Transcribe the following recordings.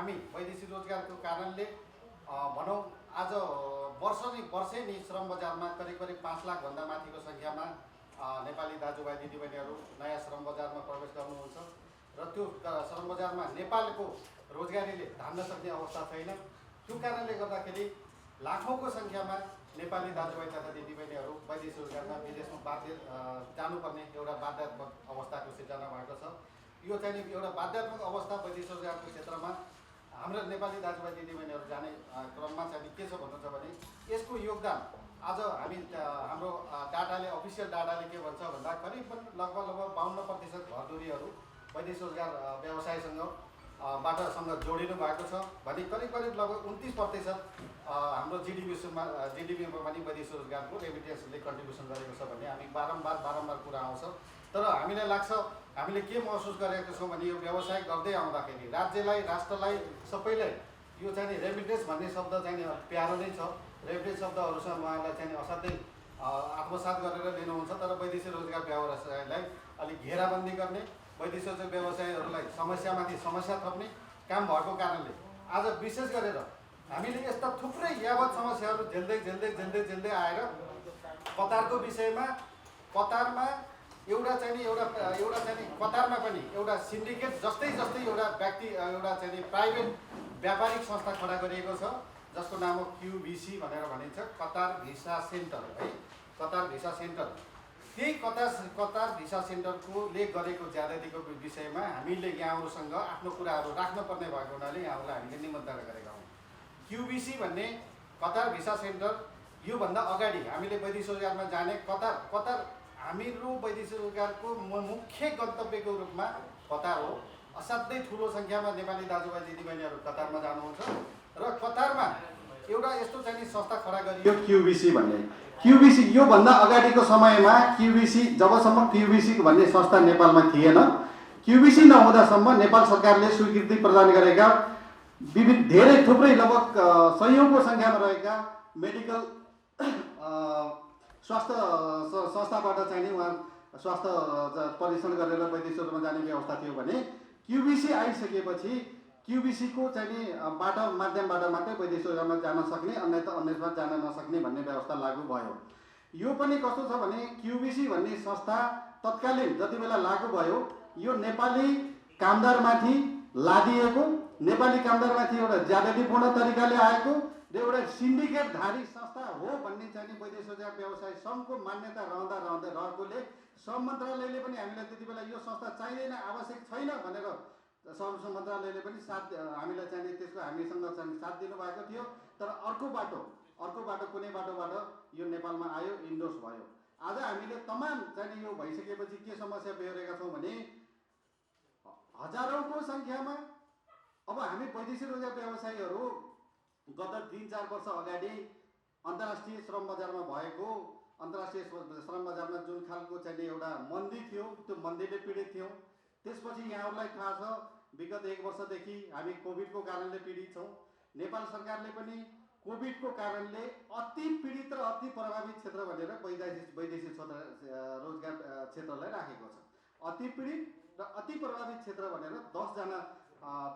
हामी वैदेशिक रोजगारको कारणले भनौँ आज वर्षै नि श्रम बजारमा करिब 5 लाखभन्दा माथिको सङ्ख्यामा नेपाली दाजुभाइ दिदीबहिनीहरू नयाँ श्रम बजारमा प्रवेश गर्नुहुन्छ र त्यो श्रम बजारमा नेपालको रोजगारीले धान्न सक्ने अवस्था छैन। त्यो कारणले गर्दाखेरि लाखौँको सङ्ख्यामा नेपाली दाजुभाइ तथा दिदीबहिनीहरू वैदेशिक रोजगारमा विदेशमा जानुपर्ने एउटा बाध्यात्मक अवस्थाको सिर्जना भएको छ। यो चाहिँ एउटा बाध्यात्मक अवस्था वैदेशिक रोजगारको क्षेत्रमा हाम्रा नेपाली दाजुभाइ दिदीबहिनीहरू जाने क्रममा चाहिँ के छ भन्नु छ भने यसको योगदान आज हामी हाम्रो डाटाले अफिसियल डाटाले के भन्छ भन्दा करिब लगभग 52% घरधुरीहरू वैदेशिक रोजगार व्यवसायसँग बाटासँग जोडिनु भएको छ भने करिब लगभग 29% हाम्रो जिडिपीमा पनि वैदेशिक रोजगारको रेमिटेन्सले कन्ट्रिब्युसन गरेको छ भन्ने हामी बारम्बार कुरा आउँछ। तर हामीलाई लाग्छ हामीले के महसुस गरेको छौँ भने यो व्यवसाय गर्दै आउँदाखेरि राज्यलाई राष्ट्रलाई सबैलाई यो चाहिँ रेमिटेन्स भन्ने शब्द चाहिँ प्यारो नै छ। रेमिटेन्स शब्दहरूसँग उहाँलाई चाहिँ असाध्यै आत्मसात गरेर लिनुहुन्छ। तर वैदेशिक रोजगार व्यवसायलाई अलिक घेराबन्दी गर्ने वैदेशिक व्यवसायहरूलाई समस्यामाथि समस्या थप्ने काम भएको कारणले आज विशेष गरेर हामीले यस्ता थुप्रै यावत समस्याहरू झेल्दै आएर कतारको विषयमा कतारमा एउटा चाहिँ कतारमा पनि एउटा सिन्डिकेट जस्तै एउटा व्यक्ति एउटा चाहिँ प्राइभेट व्यापारिक संस्था खडा गरिएको छ जसको नाम हो QVC भनेर भनिन्छ, कतार भिसा सेन्टर है। कतार भिसा सेन्टर त्यही कतार भिसा सेन्टरकोले गरेको ज्यादतीको विषयमा हामीले यहाँहरूसँग आफ्नो कुराहरू राख्नुपर्ने भएको हुनाले यहाँहरूलाई हामीले निमन्त्रणा गरेका हौँ। QVC भन्ने कतार भिसा सेन्टर योभन्दा अगाडि हामीले वैदेशिक रोजगारमा जाने कतार हामीहरू वैदेशिक रोजगारको मुख्य गन्तव्यको रूपमा कतार हो। असाध्यै ठुलो सङ्ख्यामा नेपाली दाजुभाइ दिदीबहिनीहरू कतारमा जानुहुन्छ र कतारमा एउटा यस्तो चाहिँ संस्था खडा गरियो QVC भन्ने। QVC योभन्दा अगाडिको समयमा जबसम्म QVC भन्ने संस्था नेपालमा थिएन, QVC नहुँदासम्म नेपाल सरकारले स्वीकृति प्रदान गरेका विविध धेरै थुप्रै लगभग सयौँको सङ्ख्यामा रहेका मेडिकल स्वास्थ्य संस्थाबाट चाहिँ उहाँ स्वास्थ्य परीक्षण गरेर वैदेशिकमा जाने व्यवस्था थियो भने QVC आइसकेपछि QVC को चाहिँ माध्यमबाट मात्रै वैदेशिकमा जान सक्ने अन्यथा जान नसक्ने भन्ने व्यवस्था लागू भयो। यो पनि कस्तो छ भने QVC भन्ने संस्था तत्कालीन जति बेला लागू भयो यो नेपाली कामदारमाथि लादिएको, नेपाली कामदारमाथि एउटा ज्यादतीपूर्ण तरिकाले आएको र एउटा सिन्डिकेटधारी संस्था हो भन्ने चाहिँ वैदेशिक रोजगार व्यवसाय सङ्घको मान्यता रहेकोले श्रम मन्त्रालयले पनि हामीलाई त्यति बेला यो संस्था चाहिँदैन, आवश्यक छैन भनेर श्रम मन्त्रालयले पनि हामीलाई चाहिँ त्यसको हामीसँग चाहिँ साथ दिनुभएको थियो। तर अर्को बाटो कुनै बाटोबाट यो नेपालमा आयो, इन्डोर्स भयो। आज हामीले तमाम चाहिँ यो भइसकेपछि के समस्या बेहोरेका छौँ भने हजारौँको सङ्ख्यामा अब हामी वैदेशिक रोजगार व्यवसायीहरू गत 3-4 वर्ष अगाडि अन्तर्राष्ट्रिय श्रम बजारमा भएको अन्तर्राष्ट्रिय श्रम बजारमा जुन खालको चाहिँ एउटा मन्दी थियो त्यो मन्दीले पीडित थियौँ। त्यसपछि यहाँहरूलाई थाहा छ विगत 1 वर्षदेखि हामी कोभिडको कारणले पीडित छौँ। नेपाल सरकारले पनि कोभिडको कारणले अति पीडित र अति प्रभावित क्षेत्र भनेर वैदेशिक रोजगार क्षेत्रलाई राखेको छ। अति पीडित र अति प्रभावित क्षेत्र भनेर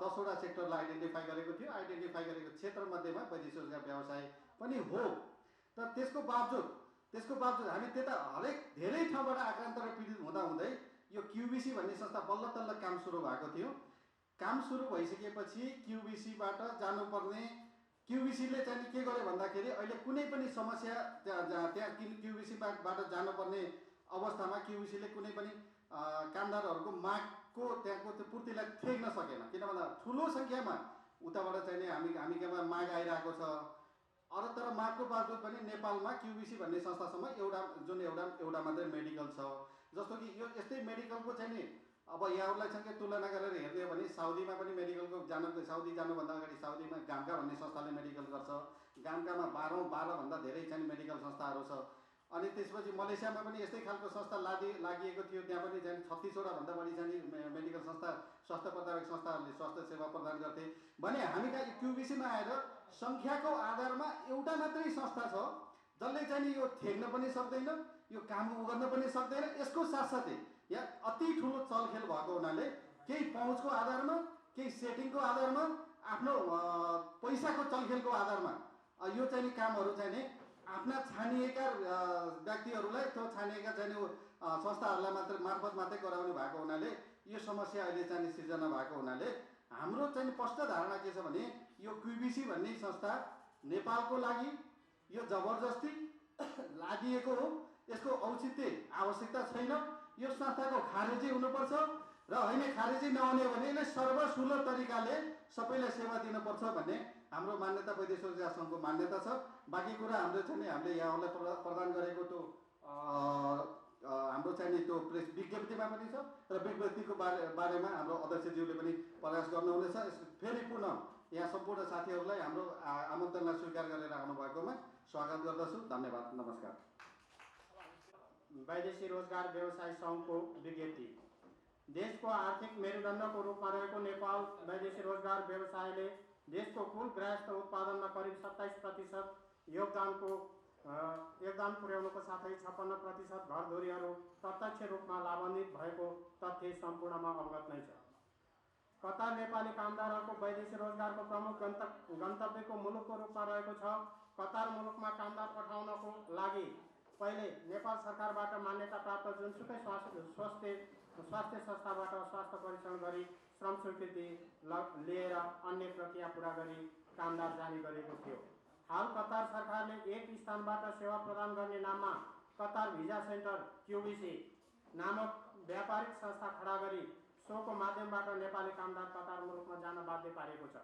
10वटा सेक्टरलाई आइडेन्टिफाई गरेको थियो। आइडेन्टिफाई गरेको क्षेत्रमध्येमा वैदेशिक रोजगार व्यवसाय पनि हो। तर त्यसको बावजुद हामी त्यता हरेक धेरै ठाउँबाट आक्रान्त र पीडित हुँदै यो QVC भन्ने संस्था बल्ल तल्ल काम सुरु भएको थियो। काम सुरु भइसकेपछि QVCबाट जानुपर्ने QVCले चाहिँ के गर्यो भन्दाखेरि अहिले कुनै पनि समस्या त्यहाँ QVCबाट जानुपर्ने अवस्थामा QVCले कुनै पनि कामदारहरूको मागको त्यहाँको त्यो पूर्तिलाई थ्याक्न सकेन। किन भन्दा ठुलो सङ्ख्यामा उताबाट चाहिँ हामीमा माग आइरहेको छ। तर मागको बावजुद पनि नेपालमा QVC भन्ने संस्थासम्म एउटा मात्रै मेडिकल छ। जस्तो कि यो यस्तै मेडिकलको चाहिँ नि अब यहाँहरूलाई सँगै तुलना गरेर हेर्ने हो भने साउदीमा पनि मेडिकलको साउदी जानुभन्दा अगाडि साउदीमा गाम्का भन्ने संस्थाले मेडिकल गर्छ। गाम्कामा 12भन्दा धेरै चाहिँ मेडिकल संस्थाहरू छ। अनि त्यसपछि मलेसियामा पनि यस्तै खालको संस्था लागिएको थियो। त्यहाँ पनि चाहिँ 36वटा भन्दा बढी चाहिँ मेडिकल संस्था स्वास्थ्य प्रदायक संस्थाहरूले स्वास्थ्य सेवा प्रदान गर्थे भने हामी कहाँ QVCमा आएर सङ्ख्याको आधारमा एउटा मात्रै संस्था छ जसले चाहिँ यो थ्याक्न पनि सक्दैन, यो काम गर्न पनि सक्दैन। यसको साथसाथै यहाँ अति ठुलो चलखेल भएको हुनाले केही पहुँचको आधारमा केही सेटिङको आधारमा आफ्नो पैसाको चलखेलको आधारमा यो चाहिँ नि कामहरू चाहिँ नि आफ्ना छानिएका व्यक्तिहरूलाई त्यो छानिएका चाहिँ संस्थाहरूलाई मार्फत मात्रै गराउने भएको हुनाले यो समस्या अहिले चाहिँ सिर्जना भएको हुनाले हाम्रो चाहिँ स्पष्ट धारणा के छ भने यो क्युबिसी भन्ने संस्था नेपालको लागि यो जबरजस्ती लागिएको हो। यसको औचित्य आवश्यकता छैन। यो संस्थाको खारेजी हुनुपर्छ र होइन खारेजी नहुने भने यसले सर्वसुलभ तरिकाले सबैलाई सेवा दिनुपर्छ भन्ने हाम्रो मान्यता वैदेशिक रोजगार सङ्घको मान्यता छ। बाँकी कुरा हाम्रो चाहिँ हामीले यहाँहरूलाई प्रदान गरेको त्यो हाम्रो चाहिँ त्यो प्रेस विज्ञप्तिमा पनि छ र विज्ञप्तिको बारेमा हाम्रो अध्यक्षज्यूले पनि प्रयास गर्नुहुनेछ। फेरि पुनः यहाँ सम्पूर्ण साथीहरूलाई हाम्रो आमन्त्रणलाई स्वीकार गरेर आउनुभएकोमा स्वागत गर्दछु। धन्यवाद। नमस्कार। वैदेशिक रोजगार व्यवसाय सङ्घको विज्ञप्ति। देशको आर्थिक मेरुदण्डको रूपमा रहेको नेपाल वैदेशिक रोजगार व्यवसायले देशको कुल गृहस्थ उत्पादनमा करिब 27% योगदान पुर्याउनुको साथै 56% घरधुरीहरू प्रत्यक्ष रूपमा लाभान्वित भएको तथ्य सम्पूर्णमा अवगत नै छ। कतार नेपाली कामदारहरूको वैदेशिक रोजगारको प्रमुख गन्तव्यको मुलुकको रूपमा रहेको छ। कतार मुलुकमा कामदार पठाउनको लागि पहिले नेपाल सरकारबाट मान्यता प्राप्त जुनसुकै स्वास्थ्य संस्थाबाट स्वास्थ्य परीक्षण गरी श्रम स्वीकृति लिएर अन्य प्रक्रिया पूरा गरी कामदार जाने गरेको थियो। हाल कतार सरकारले एक स्थानबाट सेवा प्रदान गर्ने नाममा कतार भिजा सेन्टर क्युबिसी नामक व्यापारिक संस्था खडा गरी सोको माध्यमबाट नेपाली कामदार कतार मुलुकमा जान बाध्य पारेको छ।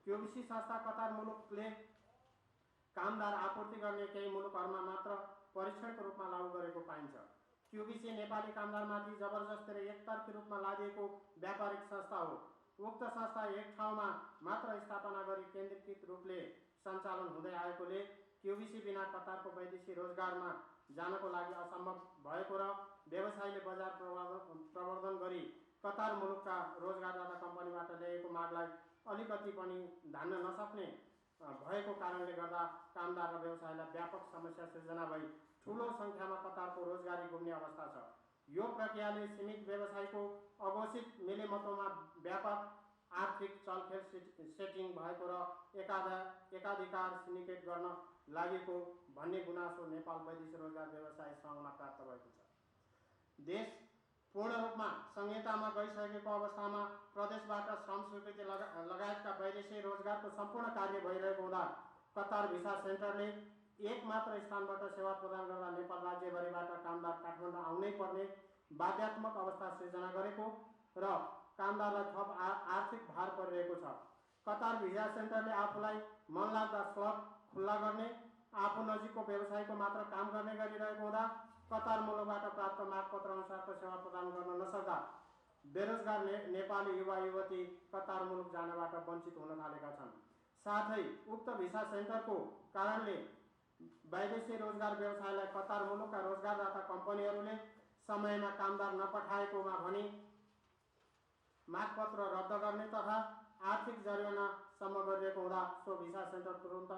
क्युबिसी संस्था कतार मुलुकले कामदार आपूर्ति गर्ने केही मुलुकहरूमा मात्र परीक्षणको रूपमा लागू गरेको पाइन्छ। क्युबिसी नेपाली कामदारमाथि जबरजस्ती र एकतर्फी रूपमा लादिएको व्यापारिक संस्था हो। उक्त संस्था एक ठाउँमा मात्र स्थापना गरी केन्द्रीकृत रूपले सञ्चालन हुँदै आएकोले क्युबिसी बिना कतारको वैदेशिक रोजगारमा जानको लागि असम्भव भएको र व्यवसायले बजार प्रवर्धन गरी कतार मुलुकका रोजगारदाता कम्पनीबाट ल्याएको मागलाई अलिकति पनि धान्न नसक्ने भएको कारणले गर्दा कामदार र व्यवसायलाई व्यापक समस्या सिर्जना भई ठूलो संख्यामा कतारको रोजगारी गुम्ने अवस्था छ। यो प्रक्रियाले सीमित व्यवसायको अघोषित मिलेमतोमा व्यापक आर्थिक चलखेल सेटिङ भएको र एकाधिकार सिन्डिकेट गर्न लागेको भन्ने गुनासो नेपाल वैदेशिक रोजगार व्यवसाय सङ्घमा प्राप्त भएको छ। देश पूर्ण रूपमा संहितामा गइसकेको अवस्थामा प्रदेशबाट श्रम स्वीकृति लगायतका वैदेशिक रोजगारको सम्पूर्ण कार्य भइरहेको हुँदा कतार भिसा सेन्टरले एक मात्र स्थानबाट सेवा प्रदान गर्दा नेपाल राज्यभरिबाट कामदार काठमाडौँ आउनै पर्ने बाध्यात्मक अवस्था सिर्जना गरेको र कामदारलाई थप आर्थिक भार परिरहेको छ। कतार भिसा सेन्टरले आफूलाई मनलाग्दा स्लट खुल्ला गर्ने आफू नजिकको व्यवसायको मात्र काम गर्ने गरिरहेको हुँदा कतार मुलुकबाट प्राप्त मागपत्र अनुसारको सेवा प्रदान गर्न नसक्दा बेरोजगार नेपाली युवा युवती कतार मुलुक जानबाट वञ्चित हुन थालेका छन्। साथै उक्त भिसा सेन्टरको कारणले वैदेशिक रोजगार व्यवसायलाई कतार मुलुकका रोजगारदाता कम्पनीहरूले समयमा कामदार नपठाएकोमा भनी मागपत्र रद्द गर्ने तथा आर्थिक जरिवानासम्म गरिएको हुँदा सो भिसा सेन्टर तुरुन्त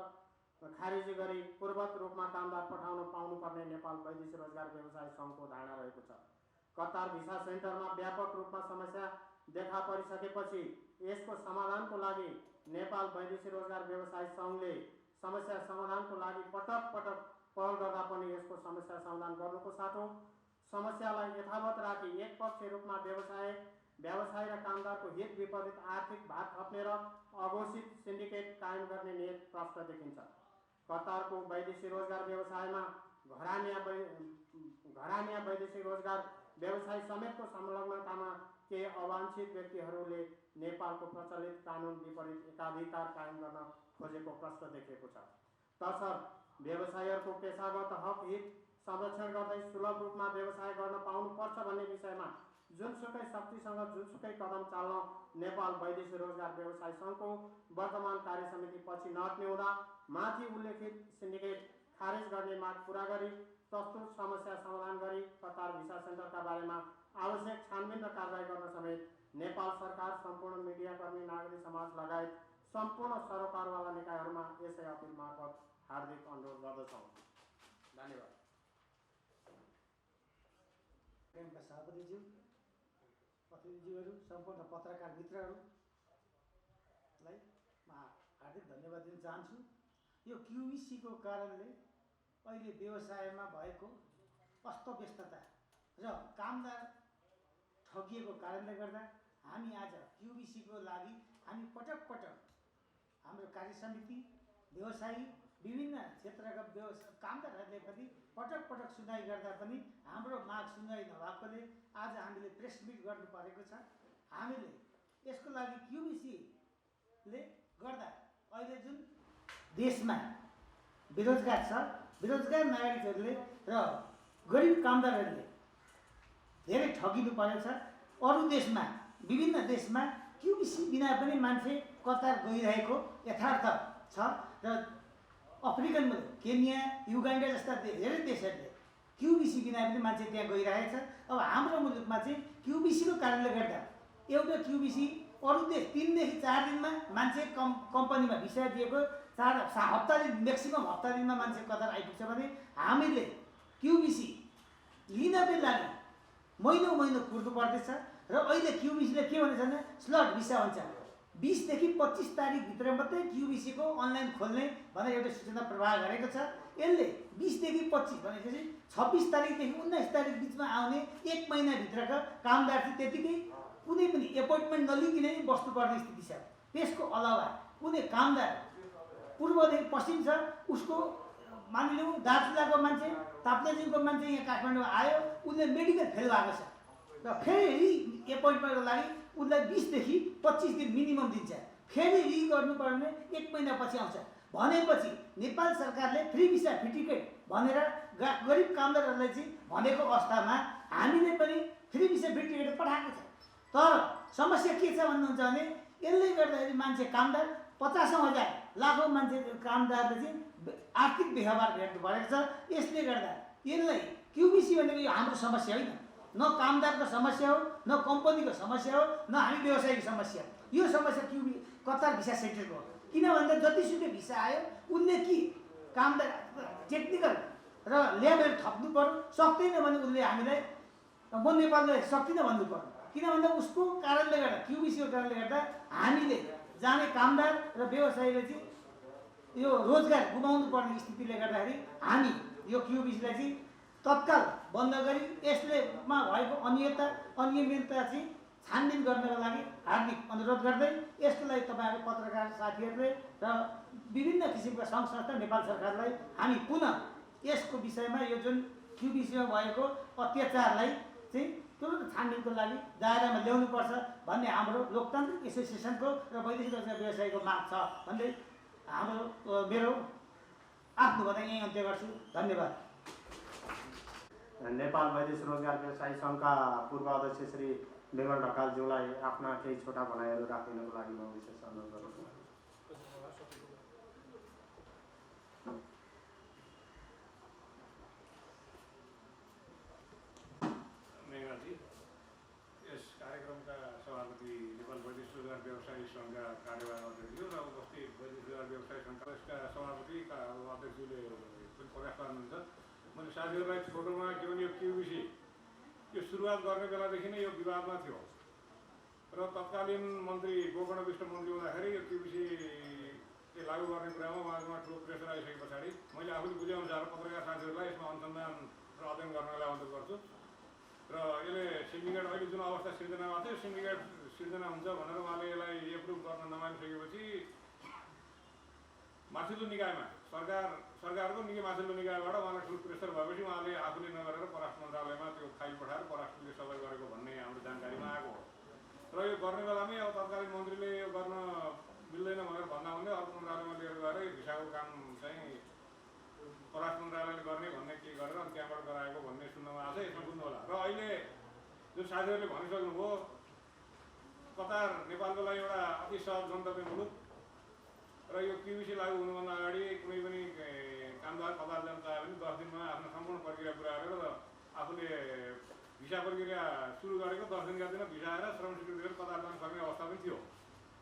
खारेजी गरी पूर्वत रूपमा कामदार पठाउन पाउनुपर्ने नेपाल वैदेशिक रोजगार व्यवसाय सङ्घको धारणा रहेको छ। कतार भिसा सेन्टरमा व्यापक रूपमा समस्या देखा परिसकेपछि यसको समाधानको लागि नेपाल वैदेशिक रोजगार व्यवसाय सङ्घले समस्या समाधानको लागि पटक पटक पहल गर्दा पनि यसको समस्या समाधान गर्नुको साटो समस्यालाई यथावत राखी एकपक्षीय रूपमा व्यवसाय र कामदारको हित विपरीत आर्थिक भार थप्ने र अघोषित सिन्डिकेट कायम गर्ने नियत प्रष्ट देखिन्छ। कतारको वैदेशिक रोजगार व्यवसायमा घरानिया वैदेशिक रोजगार व्यवसाय समेतको संलग्नतामा केही अवांछित व्यक्तिहरूले नेपालको प्रचलित कानुन विपरीत एकाधिकार कायम गर्न खोजेको प्रश्न देखिएको छ। तसर्थ व्यवसायीहरूको पेशागत हक हित संरक्षण गर्दै सुलभ रूपमा व्यवसाय गर्न पाउनुपर्छ भन्ने विषयमा जुनसुकै शक्तिसँग जुनसुकै कदम चाल्न नेपाल वैदेशिक रोजगार व्यवसाय सङ्घको वर्तमान कार्य समिति पछि नहट्ने हुँदा माथि उल्लेखित सिन्डिकेट खारेज गर्ने माग पूरा गरी प्रस्तुत समस्या समाधान गरी कतार भिसा सेन्टरका बारेमा आवश्यक छानबिन र कारबाही गर्न समेत नेपाल सरकार सम्पूर्ण मिडियाकर्मी नागरिक समाज लगायत सम्पूर्ण सरोकारवाला निकायहरूमा यसै अपिल मार्फत हार्दिक अनुरोध गर्दछौँ। धन्यवाद। प्रेमका सभापतिज्यू, अतिथिज्यूहरू, सम्पूर्ण पत्रकार मित्रहरू हार्दिक धन्यवाद दिन चाहन्छु। यो क्युबिसीको कारणले अहिले व्यवसायमा भएको अस्तव्यस्तता र कामदार ठगिएको कारणले गर्दा हामी आज क्युबिसीको लागि हामी पटक पटक हाम्रो कार्य समिति, व्यवसायी, विभिन्न क्षेत्रका कामदारहरूले पनि पटक पटक सुनाइ गर्दा पनि हाम्रो माग सुनाइ नभएकोले आज हामीले प्रेस मिट गर्नु परेको छ। हामीले यसको लागि क्युबिसीले गर्दा अहिले जुन देशमा बेरोजगार छ, बेरोजगार नागरिकहरूले र गरिब कामदारहरूले धेरै ठगिनु परेको छ। अरू देशमा, विभिन्न देशमा क्युबिसी बिना पनि मान्छे कतार गइरहेको यथार्थ छ र अफ्रिकन मुलुक केन्या, युगान्डा जस्ता धेरै देशहरूले क्युबिसी बिना पनि मान्छे त्यहाँ गइरहेको छ। अब हाम्रो मुलुकमा चाहिँ क्युबिसीको कारणले गर्दा एउटा क्युबिसी अरू देश 3 देखि 4 दिनमा मान्छे कम्पनीमा भिसा दिएको 4 हप्ता दिन, म्याक्सिमम हप्ता दिनमा मान्छे कतार आइपुग्छ भने हामीले क्युबिसी लिनको लागि महिनौ कुर्नु पर्दैछ। र अहिले क्युबिसीले के भनेछ भने स्लट भिसा भन्छ, 20 देखि 25 तारिकभित्र मात्रै क्युबिसीको अनलाइन खोल्ने भनेर एउटा सूचना प्रवाह गरेको छ। यसले 20 देखि 25 भनेपछि 26 तारिकदेखि 19 तारिक बिचमा आउने 1 महिनाभित्रका कामदार चाहिँ त्यतिकै कुनै पनि एपोइन्टमेन्ट नलिकन बस्नुपर्ने स्थिति छ। त्यसको अलावा कुनै कामदार पूर्वदेखि पश्चिम छ, उसको मानिलिउँ दार्चुलाको मान्छे, ताप्लेजुङको मान्छे यहाँ काठमाडौँ आयो, उसले मेडिकल फेल भएको छ र फेरि एपोइन्टमेन्टको लागि उसलाई 20 देखि 25 दिन मिनिमम दिन्छ। फेरि गर्नुपर्ने 1 महिनापछि आउँछ भनेपछि नेपाल सरकारले फ्री भिसा फ्री टिकट भनेर गरिब कामदारहरूलाई चाहिँ भनेको अवस्थामा हामीले पनि फ्री भिसा फ्री टिकट पठाएको छ। तर समस्या के छ भन्नुहुन्छ भने यसले गर्दाखेरि मान्छे कामदार 50,000 लाखौँ मान्छे कामदारले चाहिँ आर्थिक व्यवहार हेर्नु परेको छ। यसले गर्दा यसलाई क्युबिसी भनेको यो हाम्रो समस्या होइन, न कामदारको समस्या हो, न कम्पनीको समस्या हो, न हामी व्यवसायीको समस्या हो। यो समस्या कतार भिसा सेन्टरको हो। किन भन्दा जतिसुकै भिसा आयो उनले कि कामदार टेक्निकल र लेबर थप्नु पर्यो, सक्दैन भने उसले हामीलाई म नेपाललाई सक्दिनँ भन्नु पर्यो। किन भन्दा उसको कारणले गर्दा, क्युबिसीको कारणले गर्दा हामीले जाने कामदार र व्यवसायीले चाहिँ यो रोजगार गुमाउनु पर्ने स्थितिले गर्दाखेरि हामी यो क्युबिसीलाई चाहिँ तत्काल बन्द गरी यसलेमा भएको अनियमितता चाहिँ छानबिन गर्नको लागि हार्दिक अनुरोध गर्दै यसको लागि तपाईँहरू पत्रकार साथीहरूले र विभिन्न किसिमका सङ्घ संस्था नेपाल सरकारलाई हामी पुनः यसको विषयमा यो जुन क्युबिसीमा भएको अत्याचारलाई चाहिँ तुरन्त छानबिनको लागि दायरामा ल्याउनुपर्छ भन्ने हाम्रो लोकतान्त्रिक एसोसिएसनको र वैदेशिक रोजगार व्यवसायको माग छ भन्दै मेरो आफ्नो भनाइ यहीँ अन्त्य गर्छु। धन्यवाद। नेपाल वैदेशिक रोजगार व्यवसायी सङ्घका पूर्व अध्यक्ष श्री विमल ढकालज्यूलाई आफ्ना केही छोटा भनाइहरू राखिदिनको लागि म विशेष अनुरोध गर्दछु। यस कार्यक्रमका सभापति नेपाल वैदेशिक रोजगार व्यवसायी सङ्घका कार्यवाहक अध्यक्ष र उपस्थित वैदेशिक रोजगार व्यवसायी सङ्घका यसका सभापतिका अध्यक्षज्यूले पनि प्रयास गर्नुहुन्छ। मैले साथीहरूलाई छोटोमा के भने यो क्युबिसी यो सुरुवात गर्ने बेलादेखि नै यो विवादमा थियो र तत्कालीन मन्त्री गोकर्ण विष्ट मन्त्री हुँदाखेरि यो क्युबिसी लागू गर्ने कुरामा उहाँहरूमा ठुलो प्रेसर आइसके पछाडि मैले आफूले बुझेअनुसार पत्रकार साथीहरूलाई यसमा अनुसन्धान र अध्ययन गर्नलाई अनुरोध गर्छु र यसले सिन्डिकेट अहिले जुन अवस्था सिर्जना भएको थियो सिन्डिकेट सिर्जना हुन्छ भनेर उहाँले यसलाई एप्रुभ गर्न नमानिसकेपछि माथिल्लो निकायमा सरकारको माथिल्लो निकायबाट उहाँलाई ठुलो प्रेसर भएपछि उहाँले आफूले नगरेर परराष्ट्र मन्त्रालयमा त्यो फाइल पठाएर परराष्ट्रले सबै गरेको भन्ने हाम्रो जानकारीमा आएको हो र यो गर्ने बेलामै अब तत्कालीन मन्त्रीले यो गर्न मिल्दैन भनेर भन्दा भन्दै अर्को मन्त्रालयमा लिएर गएर भिसाको काम चाहिँ परराष्ट्र मन्त्रालयले गर्ने भन्ने के गरेर अनि त्यहाँबाट गराएको भन्ने सुन्नमा आएको छ। यसमा बुझ्नु होला र अहिले जुन साथीहरूले भनिसक्नुभयो कतार नेपालको लागि एउटा अति सहज गन्तव्य मुलुक र यो क्युबिसी लागू हुनुभन्दा अगाडि कुनै पनि कामदार कतार जान चाह्यो भने 10 दिनमा आफ्नो सम्पूर्ण प्रक्रिया पुरा गरेर आफूले भिसा प्रक्रिया सुरु गरेको 10 दिनका दिन भिसा आएर श्रम स्वीकृति गरेर कतार जान सक्ने अवस्था पनि थियो।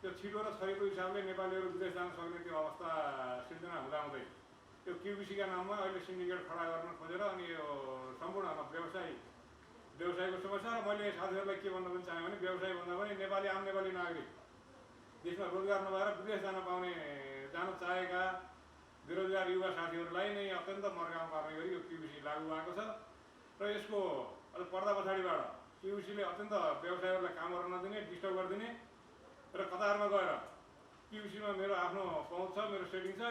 त्यो छिटो र छरितो हिसाबले नेपालीहरू विदेश जान सक्ने त्यो अवस्था सिर्जना हुँदाहुँदै त्यो क्युबिसीका नाममा अहिले सिन्डिकेट खडा गर्न खोजेर अनि यो सम्पूर्ण व्यवसायको समस्या र मैले साथीहरूलाई के भन्न पनि चाहेँ भने व्यवसाय भन्दा पनि नेपाली आम नेपाली नागरिक देशमा रोजगार नभएर विदेश जान पाउने जान चाहेका बेरोजगार युवा साथीहरूलाई नै अत्यन्त मर्कामा पार्ने गरी यो क्युबिसी लागू भएको छ र यसको अहिले पर्दा पछाडिबाट क्युबिसीले अत्यन्त व्यवसायहरूलाई काम गर्न नदिने, डिस्टर्ब गरिदिने र कतारमा गएर क्युबिसीमा मेरो आफ्नो पहुँच छ, मेरो सेटिङ छ,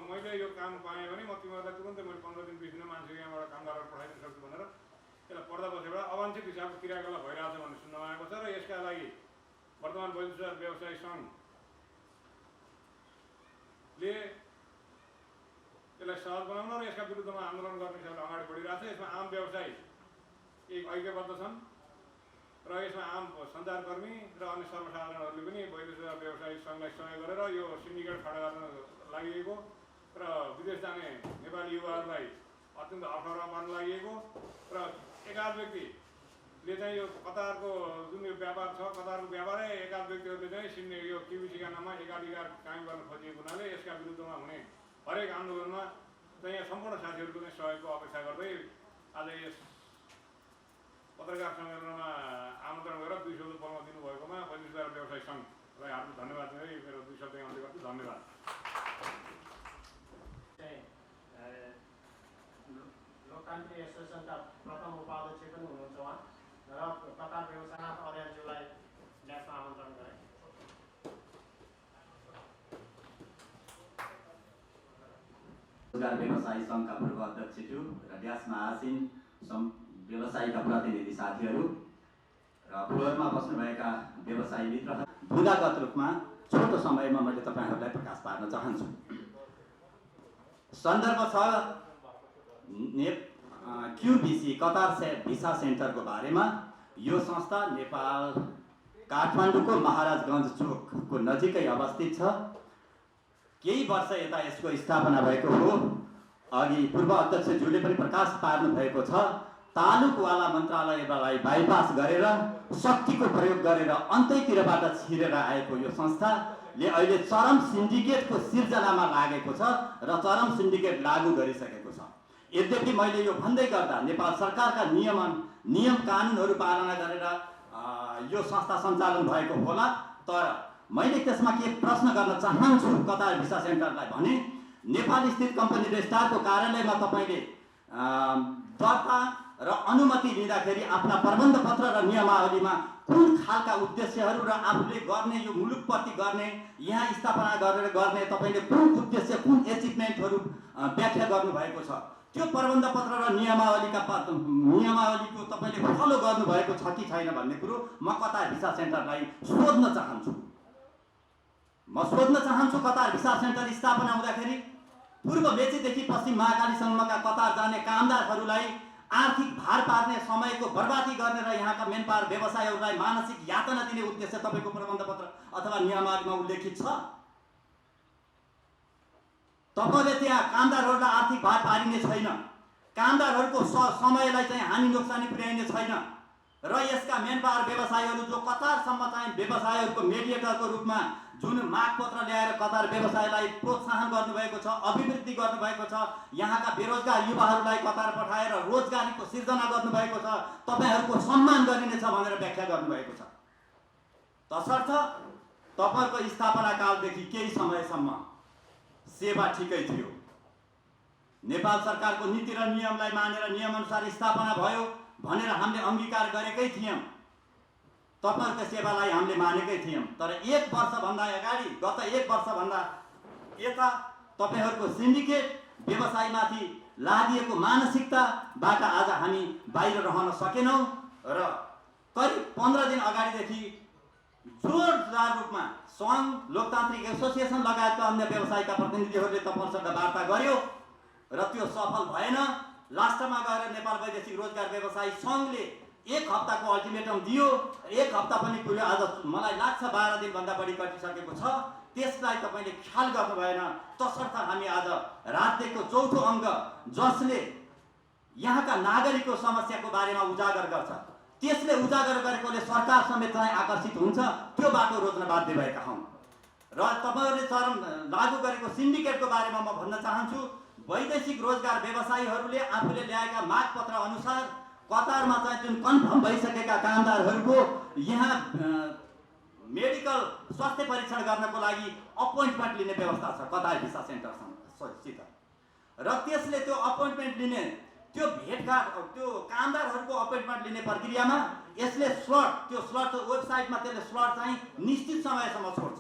मैले यो काम पाएँ भने म तिमीहरूलाई तुरन्तै मैले 15 दिन 20 दिनमा मान्छे यहाँबाट कामदारहरू पठाइदिन सक्छु भनेर यसलाई पर्दा पछाडिबाट अवांछित हिसाबको क्रियाकलाप भइरहेको छ भन्ने सुन्नमा आएको छ र यसका लागि वर्तमान वैदेशिक व्यवसायी सङ्घले यसलाई सहज बनाउन र यसका विरुद्धमा आन्दोलन गर्ने हिसाबले अगाडि बढिरहेको छ। यसमा आम व्यवसायी एक ऐक्यबद्ध छन् र यसमा आम सञ्चारकर्मी र अन्य सर्वसाधारणहरूले पनि वैदेशिक व्यवसायी सङ्घलाई सहयोग गरेर यो सिन्डिकेट खडा गर्न लागि र विदेश जाने नेपाली युवाहरूलाई अत्यन्त अप्ठ्यारोमा पार्न लागि र एकाध व्यक्तिले चाहिँ यो कतारको जुन यो व्यापार छ, कतारको व्यापारै एकाध व्यक्तिहरूले चाहिँ यो क्युबिसीका नाममा एकाधिकार कायम गर्न खोजिएको हुनाले यसका विरुद्धमा हुने हरेक आन्दोलनमा चाहिँ यहाँ सम्पूर्ण साथीहरूको चाहिँ सहयोगको अपेक्षा गर्दै आज यस पत्रकार सम्मेलनमा आमन्त्रण गरेर 2 शब्द बोल्न दिनुभएकोमा वैदेशिक व्यवसायी सङ्घलाई हार्दिक धन्यवाद दिँदै मेरो 2 शब्द अन्त्य गर्छु। धन्यवाद। लोकतान्त्रिक एसोसिएसनका प्रथम उपाध्यक्ष पनि हुनुहुन्छ उहाँ र कतार व्यवसायनाथ अर्यालज्यूलाई ड्यासमा आमन्त्रण गरे। रोजगार व्यवसायी सङ्घका पूर्व अध्यक्षज्यू र ड्यासमा आसीन व्यवसायीका प्रतिनिधि साथीहरू र फ्लोरमा बस्नुभएका व्यवसायी मित्र, बुदागत रूपमा छोटो समयमा मैले तपाईँहरूलाई प्रकाश पार्न चाहन्छु। सन्दर्भ छ क्युबिसी कतार भिसा सेन्टरको बारेमा। यो संस्था नेपाल काठमाडौँको महाराजगञ्ज चोकको नजिकै अवस्थित छ। केही वर्ष यता यसको स्थापना भएको हो। अघि पूर्व अध्यक्षज्यूले पनि प्रकाश पार्नु भएको छ। तालुकवाला मन्त्रालयलाई बाइपास गरेर शक्तिको प्रयोग गरेर अन्तैतिरबाट छिरेर आएको यो संस्थाले अहिले चरम सिन्डिकेटको सिर्जनामा लागेको छ र चरम सिन्डिकेट लागू गरिसकेको छ। यद्यपि मैले यो भन्दै गर्दा नेपाल सरकारका नियम कानुनहरू पालना गरेर यो संस्था सञ्चालन भएको होला, तर मैले त्यसमा के प्रश्न गर्न चाहन्छु कतार भिसा सेन्टरलाई भने नेपाल स्थित कम्पनी रजिस्ट्रारको कार्यालयमा तपाईँले दर्ता र अनुमति लिँदाखेरि आफ्ना प्रबन्ध पत्र र नियमावलीमा कुन खालका उद्देश्यहरू र आफूले गर्ने यो मुलुकप्रति गर्ने यहाँ स्थापना गरेर गर्ने तपाईँले कुन उद्देश्य कुन एचिभमेन्टहरू व्याख्या गर्नुभएको छ, त्यो प्रबन्ध पत्र र नियमावलीको तपाईँले फलो गर्नुभएको छ कि छैन भन्ने कुरो म कतार भिसा सेन्टरलाई सोध्न चाहन्छु। कतार भिसा सेन्टर स्थापना हुँदाखेरि पूर्व मेचीदेखि पश्चिम महाकालीसम्मका कतार जाने कामदारहरूलाई आर्थिक भार पार्ने, समयको बर्बादी गर्ने र यहाँका मेन पावर व्यवसायहरूलाई मानसिक यातना दिने उद्देश्य तपाईँको प्रबन्ध पत्र अथवा नियमावलीमा उल्लेखित छ। तपाईँले त्यहाँ कामदारहरूलाई आर्थिक भार पारिने छैन, कामदारहरूको समयलाई चाहिँ हानि नोक्सानी पुर्याइने छैन र यसका मेन पावर व्यवसायहरू जो कतारसम्म चाहिँ व्यवसायहरूको मेडिएटरको रूपमा जुन मागपत्र ल्याएर कतार व्यवसायलाई प्रोत्साहन गर्नुभएको छ, अभिवृद्धि गर्नुभएको छ, यहाँका बेरोजगार युवाहरूलाई कतार पठाएर रोजगारीको सिर्जना गर्नुभएको छ, तपाईँहरूको सम्मान गरिनेछ भनेर व्याख्या गर्नुभएको छ। तसर्थ तपाईँहरूको स्थापना कालदेखि केही समयसम्म सेवा ठिकै थियो। नेपाल सरकारको नीति र नियमलाई मानेर नियमअनुसार स्थापना भयो भनेर हामीले अङ्गीकार गरेकै थियौँ। तपाईँहरूको सेवालाई हामीले मानेकै थियौँ। तर 1 वर्षभन्दा अगाडि, गत 1 वर्षभन्दा यता तपाईँहरूको सिन्डिकेट व्यवसायमाथि लादिएको मानसिकताबाट आज हामी बाहिर रहन सकेनौँ र करिब 15 दिन अगाडिदेखि जोरदार रूपमा सङ्घ, लोकतान्त्रिक एसोसिएसन लगायतका अन्य व्यवसायका प्रतिनिधिहरूले तपाईँहरूसँग वार्ता गर्यो र त्यो सफल भएन। लास्टमा गएर नेपाल वैदेशिक रोजगार व्यवसायी सङ्घले 1 हप्ताको अल्टिमेटम दियो। 1 हप्ता पनि पुग्यो, आज मलाई लाग्छ 12 दिनभन्दा बढी कटिसकेको छ। त्यसलाई तपाईँले ख्याल गर्नु भएन। तसर्थ हामी आज राज्यको चौथो अङ्ग जसले यहाँका नागरिकको समस्याको बारेमा उजागर गर्छ, त्यसले उजागर गरेकोले सरकार समेत चाहिँ आकर्षित हुन्छ, त्यो बाटो रोज्न बाध्य भएका हौँ। र तपाईँहरूले चरम लागू गरेको सिन्डिकेटको बारेमा म भन्न चाहन्छु। वैदेशिक रोजगार व्यवसायीहरूले आफूले ल्याएका मागपत्र अनुसार कतारमा चाहिँ जुन कन्फर्म भइसकेका कामदारहरूको यहाँ मेडिकल स्वास्थ्य परीक्षण गर्नको लागि अपोइन्टमेन्ट लिने व्यवस्था छ कतार भिसा सेन्टरसित र त्यसले त्यो अपोइन्टमेन्ट लिने त्यो भेटघाट त्यो कामदारहरूको अपोइन्टमेन्ट लिने प्रक्रियामा यसले स्लट त्यो स्लट वेबसाइटमा त्यसले स्लट चाहिँ निश्चित समयसम्म छोड्छ।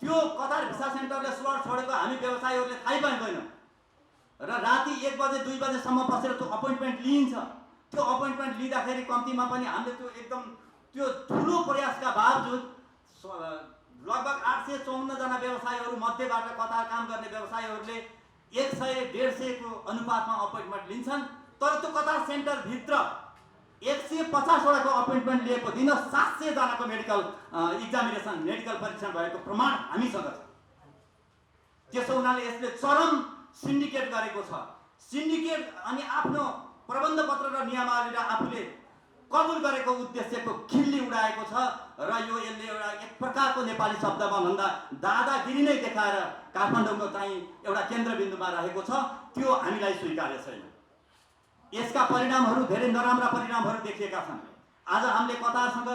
त्यो कतार भिसा सेन्टरले स्लट छोडेको हामी व्यवसायीहरूले थाहै पाउँदैन र राति 1 बजे 2 बजेसम्म बसेर त्यो अपोइन्टमेन्ट लिइन्छ। त्यो अपोइन्टमेन्ट लिँदाखेरि कम्तीमा पनि हामीले त्यो एकदम त्यो ठुलो प्रयासका बावजुद लगभग 854 जना व्यवसायीहरू मध्येबाट कतार काम गर्ने व्यवसायीहरूले 100-150 को अनुपातमा अपोइन्टमेन्ट लिन्छन्। तर त्यो कतार सेन्टरभित्र 150 वटाको अपोइन्टमेन्ट लिएको दिन 700 जनाको मेडिकल एक्जामिनेसन मेडिकल परीक्षण भएको प्रमाण हामीसँग छ। त्यसो हुनाले यसले चरम सिन्डिकेट गरेको छ। सिन्डिकेट अनि आफ्नो प्रबन्ध पत्र र नियमावली आफूले कबुल गरेको उद्देश्यको खिल्ली उडाएको छ र यसले एउटा एक प्रकारको नेपाली शब्दमा भन्दा दादागिरी नै देखाएर काठमाडौँको चाहिँ एउटा केन्द्रबिन्दुमा रहेको छ। त्यो हामीलाई स्वीकार्य छैन। यसका परिणामहरू धेरै नराम्रा परिणामहरू देखिएका छन्। आज हामीले कतारसँग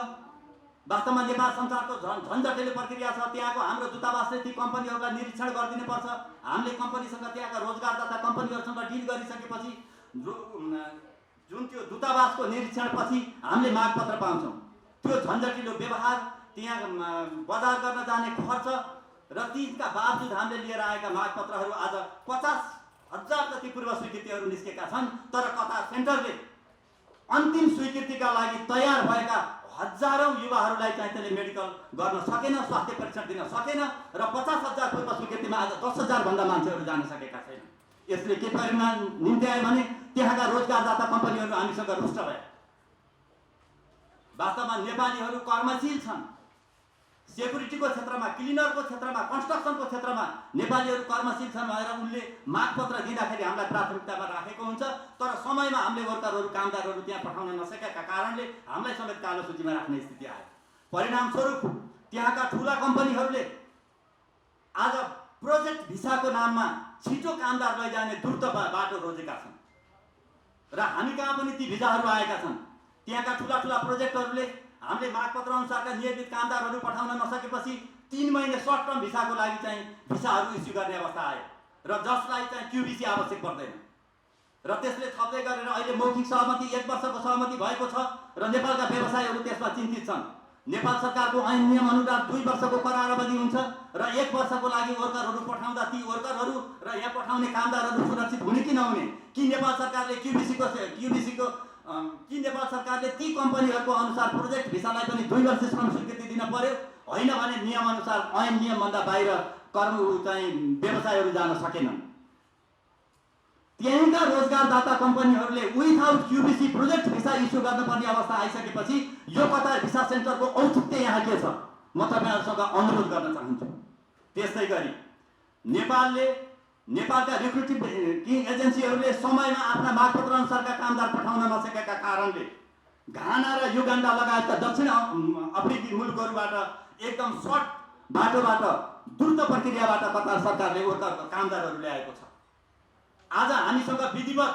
वास्तवमा नेपाल संसारको झन्झटिलो प्रक्रिया छ। त्यहाँको हाम्रो दूतावासले ती कम्पनीहरूलाई निरीक्षण गरिदिनु पर्छ। हामीले कम्पनीसँग त्यहाँका रोजगारदाता कम्पनीहरूसँग डिल गरिसकेपछि जुन त्यो दूतावासको निरीक्षणपछि हामीले मागपत्र पाउँछौँ। त्यो झन्झटिलो व्यवहार, त्यहाँ बजार गर्न जाने खर्च र तीका बावजुद हामीले लिएर आएका मागपत्रहरू आज 50,000 जति पूर्व स्वीकृतिहरू निस्केका छन्। तर कतार सेन्टरले अन्तिम स्वीकृतिका लागि तयार भएका हजारौं युवाहरूलाई चाहिँ त्यसले मेडिकल गर्न सकेन, स्वास्थ्य परीक्षण दिन सकेन र 50,000 पूर्व स्वीकृतिमा आज 10,000 भन्दा मान्छेहरू जान सकेका छैन। यसले के परिणाम निम्त्यायो भने त्यहाँका रोजगारदाता कम्पनीहरू हामीसँग रुष्ट भए। वास्तवमा नेपालीहरू कर्मशील छन्। सेक्युरिटीको क्षेत्रमा, क्लिनरको क्षेत्रमा, कन्स्ट्रक्सनको क्षेत्रमा नेपालीहरू कर्मशील छन् भनेर उनले मागपत्र दिँदाखेरि हामीलाई प्राथमिकतामा राखेको हुन्छ। तर समयमा हामीले वर्करहरू कामदारहरू त्यहाँ पठाउन नसकेका कारणले हामीलाई समेत कालो सूचीमा राख्ने स्थिति आयो। परिणामस्वरूप त्यहाँका ठुला कम्पनीहरूले आज प्रोजेक्ट भिसाको नाममा छिटो कामदार लैजाने द्रुत बाटो रोजेका छन् र हामी कहाँ पनि ती भिजाहरू आएका छन्। त्यहाँका ठुला ठुला प्रोजेक्टहरूले हामीले मागपत्र अनुसारका नियमित कामदारहरू पठाउन नसकेपछि 3 महिने सर्ट टर्म भिसाको लागि चाहिँ भिसाहरू इस्यु गर्ने अवस्था आयो र जसलाई चाहिँ क्युबिसी आवश्यक पर्दैन र त्यसले थप्दै गरेर अहिले मौखिक सहमति 1 वर्षको सहमति भएको छ र नेपालका व्यवसायीहरू त्यसमा चिन्तित छन्। नेपाल सरकारको ऐन नियम अनुसार 2 वर्षको करार अवधि हुन्छ र 1 वर्षको लागि वर्करहरू पठाउँदा ती वर्करहरू र यहाँ पठाउने कामदारहरू सुरक्षित हुने कि नहुने, कि नेपाल सरकारले कि नेपाल सरकारले ती कम्पनीहरूको अनुसार प्रोजेक्ट भिसालाई पनि 2 वर्ष श्रम स्वीकृति दिन पर्यो, होइन भने नियम अनुसार ऐन नियमभन्दा बाहिर कर्म चाहिँ व्यवसायहरू जान सकेनन्। त्यहाँका रोजगारदाता कम्पनीहरूले विथआउट क्युबिसी प्रोजेक्ट भिसा इस्यु गर्नुपर्ने अवस्था आइसकेपछि यो कतार भिसा सेन्टरको औचित्य यहाँ के छ म तपाईँहरूसँग अनुरोध गर्न चाहन्छु। त्यस्तै गरी नेपालका रिक्रुटिङ एजेन्सीहरूले समयमा आफ्ना मागपत्र अनुसारका कामदार पठाउन नसकेका कारणले घाना र युगान्डा लगायतका दक्षिण अफ्रिकी मुलुकहरूबाट एकदम सर्ट बाटोबाट द्रुत प्रक्रियाबाट कतार सरकारले कामदारहरू ल्याएको छ। आज हामीसँग विधिवत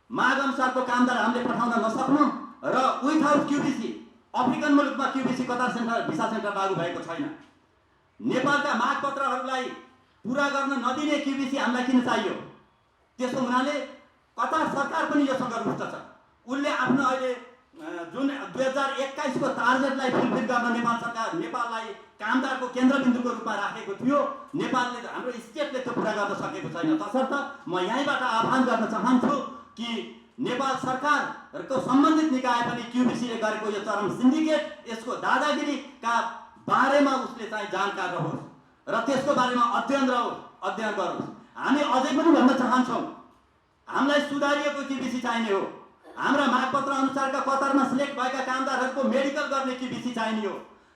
माग अनुसारको कामदार हामीले पठाउन नसक्नु र विथआउट क्युबिसी अफ्रिकन मुलुकमा क्युबिसी कतार सेन्टर भिसा सेन्टर लागू भएको छैन। नेपालका मागपत्रहरूलाई पूरा गर्न नदिने क्युबिसी हामीलाई किन चाहियो? त्यसो हुनाले कतार सरकार पनि योसँग रुष्ट छ। उनले आफ्नो अहिले जुन 2021 को टार्गेटलाई फुलफिल गर्न नेपाललाई कामदारको केन्द्रबिन्दुको रूपमा राखेको थियो, नेपालले हाम्रो स्टेटले त्यो पुरा गर्न सकेको छैन। तसर्थ म यहीँबाट आह्वान गर्न चाहन्छु कि नेपाल सरकारको सम्बन्धित निकाय पनि क्युबिसीले गरेको यो चरम सिन्डिकेट, यसको दादागिरीका बारेमा उसले चाहिँ जानकार रहोस् र त्यसको बारेमा अध्ययन गरोस्। हामी अझै पनि भन्न चाहन्छौँ, हामीलाई सुधारिएको क्युबिसी चाहिने हो। हाम्रा मागपत्र अनुसारका कतारमा सिलेक्ट भएका कामदारहरूको मेडिकल गर्ने क्युबिसी चाहिने हो,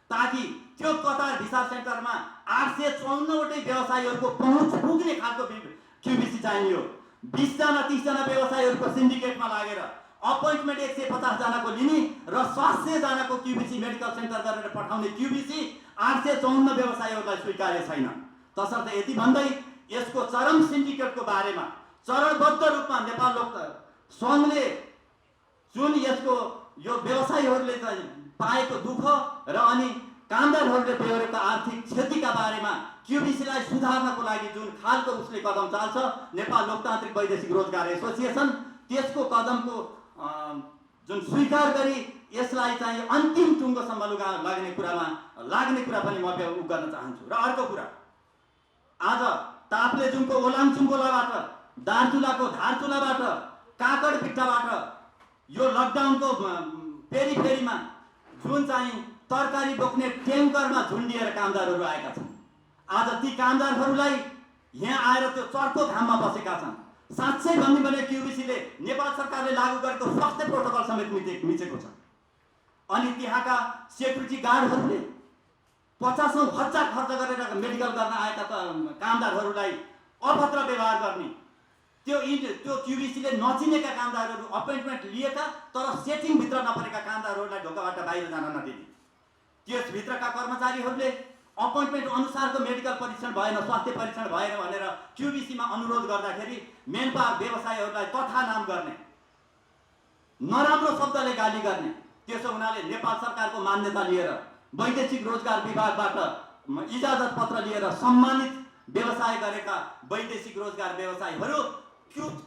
ताकि त्यो कतार भिसा सेन्टरमा 854 वटै व्यवसायीहरूको पहुँच पुग्ने खालको क्युबिसी चाहिने हो। 20 जना 30 जना व्यवसायीहरूको सिन्डिकेटमा लागेर अपोइन्टमेन्ट 150 जनाको लिने र 700 जनाको क्युबिसी मेडिकल सेन्टर गरेर पठाउने क्युबिसी 854 व्यवसायीहरूलाई स्वीकार्य छैन। तसर्थ यति भन्दै यसको चरम सिन्डिकेटको बारेमा चरणबद्ध रूपमा नेपाल लोक सङ्घले जुन यसको यो व्यवसायीहरूले पाएको दुःख र अनि कामदारहरूले बेहोरेको आर्थिक क्षतिका बारेमा क्युबिसीलाई सुधार्नको लागि जुन खालको उसले कदम चाल्छ नेपाल लोकतान्त्रिक वैदेशिक रोजगार एसोसिएसन त्यसको कदमको जुन स्वीकार गरी यसलाई चाहिँ अन्तिम टुङ्गोसम्म लाग्ने कुरा पनि म गर्न चाहन्छु। र अर्को कुरा, आज ताप्लेजुङको ओलाङचुङकोलाबाट, दार्चुलाको धारचुलाबाट, काकडपिट्टाबाट यो लकडाउनको पेरिफेरीमा जुन चाहिँ तरकारी बोक्ने ट्याङ्करमा झुन्डिएर कामदारहरू आएका छन्, आज ती कामदारहरूलाई यहाँ आएर त्यो चर्को घाममा बसेका छन्। साँच्चै भन्ने भने क्युबिसीले नेपाल सरकारले लागू गरेको स्वास्थ्य प्रोटोकल समेत मिचेको छ। अनि त्यहाँका सेक्युरिटी गार्डहरूले 50औं हजार खर्च गरेर मेडिकल गर्न आएका कामदारहरूलाई अभद्र व्यवहार गर्ने, त्यो क्युबिसीले नचिनेका कामदारहरू अपोइन्टमेन्ट लिएका तर सेटिङभित्र नपरेका कामदारहरूलाई ढोकाबाट बाहिर जान नदिने, त्यसभित्रका कर्मचारीहरूले अपोइन्टमेन्ट अनुसारको मेडिकल परीक्षण भएन, स्वास्थ्य परीक्षण भएन भनेर क्युबिसीमा अनुरोध गर्दाखेरि मेन पावर व्यवसायीहरूलाई कथा नाम गर्ने, नराम्रो शब्दले गाली गर्ने, त्यसो हुनाले नेपाल सरकारको मान्यता लिएर वैदेशिक रोजगार विभागबाट इजाजत पत्र लिएर सम्मानित व्यवसाय गरेका वैदेशिक रोजगार व्यवसायीहरू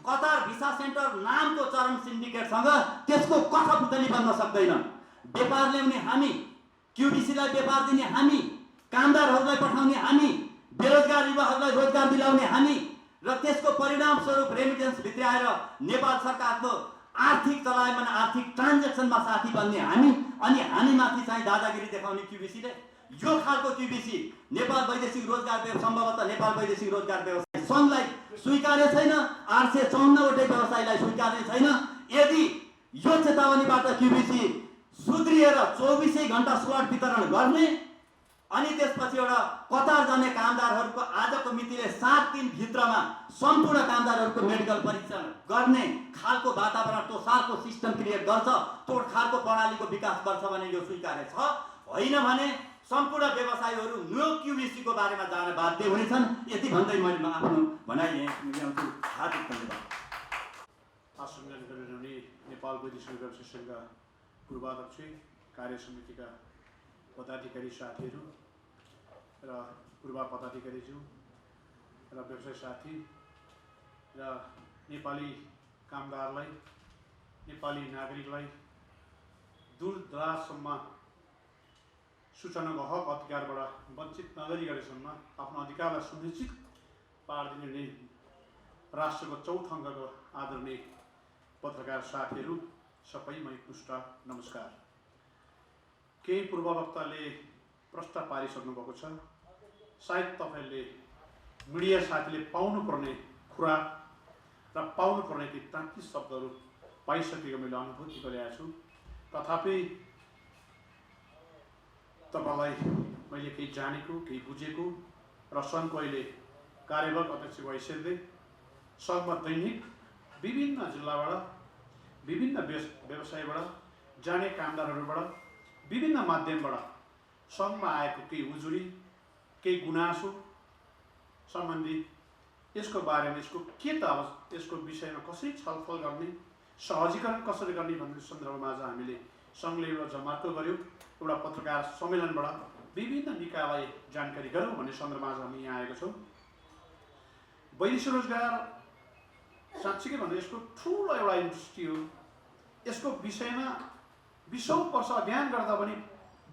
कतार भिसा सेन्टर नामको चरम सिन्डिकेटसँग त्यसको कठपुतली बन्न सक्दैन। व्यापार ल्याउने हामी, क्युबिसीलाई व्यापार दिने हामी, कामदारहरूलाई पठाउने हामी, बेरोजगार युवाहरूलाई रोजगार दिलाउने हामी, र त्यसको परिणाम स्वरूप रेमिटेन्स भित्राएर नेपाल सरकारको आर्थिक चलायमान आर्थिक ट्रान्जेक्सनमा साथी बन्ने हामी, अनि हामीमाथि चाहिँ दादागिरी देखाउने क्युबिसीले, यो खालको क्युबिसी नेपाल वैदेशिक रोजगार सम्भवतः नेपाल वैदेशिक रोजगार व्यवसाय सङ्घलाई स्वीकार्य छैन, 854वटै व्यवसायलाई स्वीकार्य छैन। यदि यो चेतावनीबाट क्युबिसी सुध्रिएर 24 घण्टा स्लट वितरण गर्ने अनि त्यसपछि एउटा कतार जाने कामदारहरूको आजको मितिले 7 दिनभित्रमा सम्पूर्ण कामदारहरूको मेडिकल परीक्षण गर्ने खालको वातावरण, त्यो खालको सिस्टम क्रिएट गर्छ, त्यो खालको प्रणालीको विकास गर्छ भने यो स्वीकार्य छ। होइन भने सम्पूर्ण व्यवसायीहरू नो क्युबिसीको बारेमा जान बाध्य हुनेछन्। यति भन्दै मैले आफ्नो भनाइ ल्याउँछु। हार्दिक धन्यवाद। आसम्मेलन गरिरहने नेपाल वैदेशिक व्यवसाय सङ्घका पूर्वाध्यक्ष, कार्य समितिका पदाधिकारी साथीहरू र पूर्व पदाधिकारीज्यू र व्यवसाय साथी र नेपाली कामदारलाई, नेपाली नागरिकलाई दूरदराजसम्म सूचनाको हक अधिकारबाट वञ्चित नगरिरहेसम्म आफ्नो अधिकारलाई सुनिश्चित पारिदिने हुने राष्ट्रको 4औं अङ्कको आदरणीय पत्रकार साथीहरू सबैमा एकमुष्ट नमस्कार। केही पूर्ववक्ताले प्रश्न पारिसक्नु भएको छ। सायद तपाईँले मिडिया साथीले पाउनुपर्ने कुरा र पाउनुपर्ने ती 33 शब्दहरू पाइसकेको मैले अनुभूति गरेको छु। तथापि तपाईँलाई मैले केही जानेको, केही बुझेको र सङ्घको अहिले कार्यवाहक अध्यक्षको हैसियतले सङ्घमा दैनिक विभिन्न जिल्लाबाट, विभिन्न व्यवसायबाट, जाने कामदारहरूबाट, विभिन्न माध्यमबाट सङ्घमा आएको केही उजुरी, केही गुनासो सम्बन्धी यसको बारेमा, यसको के त यसको विषयमा कसरी छलफल गर्ने, सहजीकरण कसरी गर्ने भन्ने सन्दर्भमा आज हामीले सङ्घले एउटा जमातो गर्यो। एउटा पत्रकार सम्मेलनबाट विभिन्न निकायलाई जानकारी गरौँ भन्ने सन्दर्भमा आज हामी यहाँ आएको छौँ। वैदेशिक रोजगार साँच्चीकै भन्दा यसको ठुलो एउटा इन्डस्ट्री हो। यसको विषयमा 20औं वर्ष अध्ययन गर्दा पनि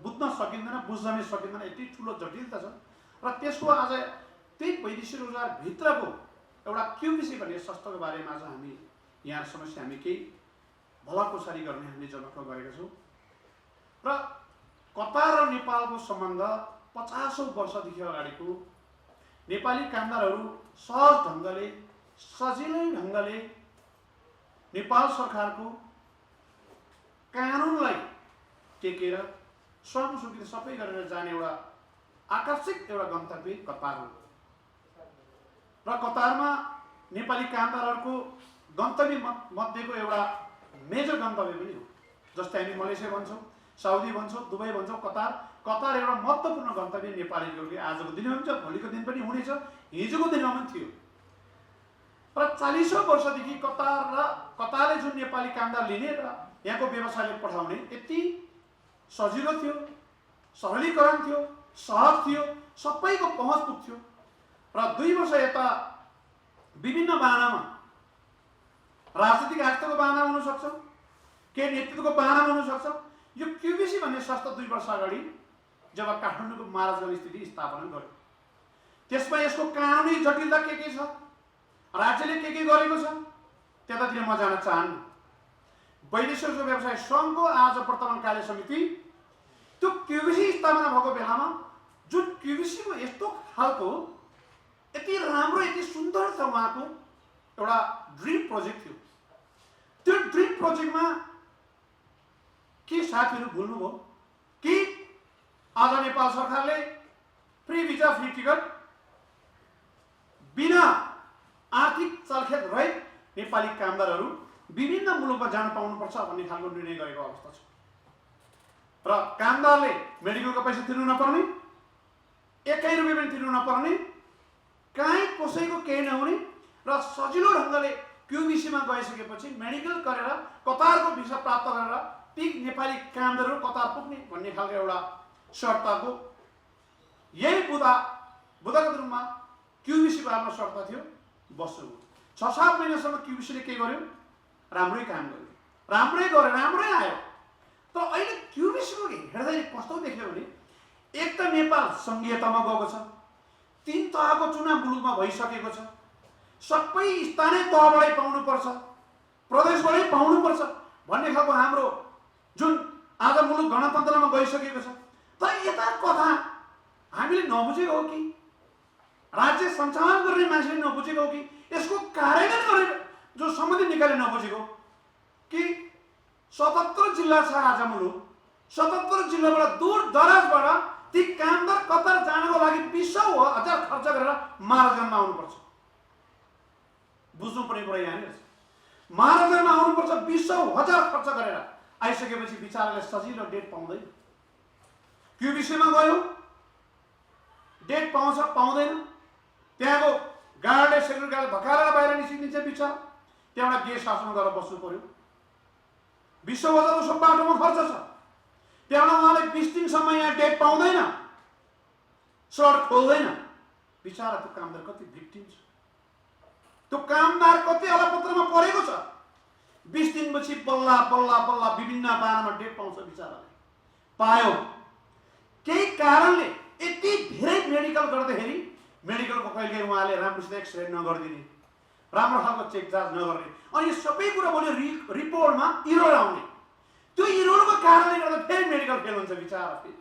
बुझ्न सकिँदैन, बुझ्न नै सकिँदैन, यति ठुलो जटिलता छ। र त्यसको आज त्यही वैदेशिक रोजगार भित्रको एउटा क्युबिसी भन्ने संस्थाको बारेमा आज हामी यहाँ समस्या हामी केही भलाकुसारी गर्ने हामीले जनाएको गरेका छौँ। र कतार र नेपालको सम्बन्ध 50औं वर्षदेखि अगाडिको नेपाली कामदारहरू सहज ढङ्गले, सजिलै ढङ्गले नेपाल सरकारको कानुनलाई टेकेर श्रम स्वीकृति सबै गरेर जाने एउटा आकर्षक एउटा गन्तव्य कतार हो। र कतारमा नेपाली कामदारहरूको गन्तव्य मध्येको एउटा मेजर गन्तव्य पनि हो। जस्तै हामी मलेसिया भन्छौँ, साउदी भन्छौँ, दुबई भन्छौँ, कतार एउटा महत्त्वपूर्ण गन्तव्य नेपालीहरूको आजको दिनमा पनि छ, भोलिको दिन पनि हुनेछ, हिजोको दिनमा पनि थियो। र 40औं वर्षदेखि कतारले जुन नेपाली कामदार लिने र यहाँको व्यवसायले पठाउने यति सजिलो थियो, सरलीकरण थियो, सहज थियो, सबैको पहुँच पुग्थ्यो। र 2 वर्ष यता विभिन्न बाहनामा, राजनीतिक आस्थाको बाहना हुनसक्छ, के नेतृत्वको बाहना हुनसक्छ, यो क्युबिसी भन्ने संस्था 2 वर्ष अगाडि जब काठमाडौँको महाराजगञ्ज स्थिति स्थापना गर्यो, त्यसमा यसको कानुनी जटिलता के छ, राज्यले के गरेको छ, त्यतातिर म जान चाहन्न। वैदेशिक व्यवसाय सङ्घको आज वर्तमान कार्य समिति त्यो क्युबिसी स्थापना भएको बेलामा जुन क्युबिसीको यस्तो खालको यति राम्रो यति सुन्दर छ उहाँको एउटा ड्रिम प्रोजेक्ट थियो। त्यो ड्रिम प्रोजेक्टमा के साथीहरू भुल्नुभयो कि आज नेपाल सरकारले फ्री भिजा फ्री टिकट बिना आर्थिक चलखेल रहित नेपाली कामदारहरू विभिन्न मुलुकमा जान पाउनुपर्छ भन्ने खालको निर्णय गरेको अवस्था छ। र कामदारले मेडिकलको पैसा तिर्नु नपर्ने, 1 रुपियाँ पनि तिर्नु नपर्ने, कहीँ कसैको केही नहुने र सजिलो ढङ्गले क्युबिसीमा गइसकेपछि मेडिकल गरेर कतारको भिसा प्राप्त गरेर ती नेपाली कामदारहरू कतार पुग्ने भन्ने खालको एउटा शर्तको यही बुदागत रूपमा क्युबिसीको आफ्नो शर्त थियो बस्नुको। 6-7 महिनासम्म क्युबिसीले के गर्यो? राम्रै काम गर्यो, राम्रै गर्यो, राम्रै आयो। तर अहिले क्युबिसीको हेर्दाखेरि कस्तो देख्यो भने एक त नेपाल सङ्घीयतामा गएको छ, 3 तहको चुनाव मुलुकमा भइसकेको छ, सबै स्थानीय तहबाटै पाउनुपर्छ, प्रदेशबाटै पाउनुपर्छ भन्ने खालको हाम्रो जुन आज मुलुक गणतन्त्रमा गइसकेको छ। तर यता कथा हामीले नबुझेको हो कि राज्य सञ्चालन गर्ने मान्छेले नबुझेको हो कि यसको कार्यान्वयन गर्ने जो सम्बन्धित निकायले नबुझेको कि 77 जिल्ला छ आज मुलुक, 77 जिल्लाबाट दूर दराजबाट ती कामदार कतार जानको लागि 20,000 खर्च गरेर महाराजगञ्जमा आउनुपर्छ। बुझ्नु पर्ने कुरा यहाँनिर छ। महाराजगञ्जमा आउनुपर्छ 20,000 खर्च गरेर। आइसकेपछि बिचाराले सजिलो डेट पाउँदैन। क्युबिसीमा गयो, डेट पाउँछ पाउँदैन, त्यहाँको गार्डले सेक्युरिटी गार्ड धकालेर बाहिर निस्किन्छ बिचार, त्यहाँबाट गेस्ट हाउसमा गएर बस्नु पर्यो। 20,000 उसको बाटोमा खर्च छ, त्यहाँबाट उहाँले 20 दिनसम्म यहाँ डेट पाउँदैन, सडक खोल्दैन। बिचारा त्यो कामदार कति भिक्टिम छ, त्यो कामदार कति अलपत्रमा परेको छ। 20 दिनपछि बल्ल बल्ल बल्ल विभिन्न बाहनामा डेट पाउँछ बिचाराले, पायो। केही कारणले यति धेरै मेडिकल गर्दाखेरि मेडिकलको कहिले उहाँले राम्रोसित एक्सरे नगरिदिने, राम्रो खालको चेक जाँच नगर्ने, अनि यो सबै कुरा बोल्यो रिपोर्टमा इरोड आउने। त्यो इरोडको कारणले गर्दा फेरि मेडिकल फेल हुन्छ बिचारा। फेरि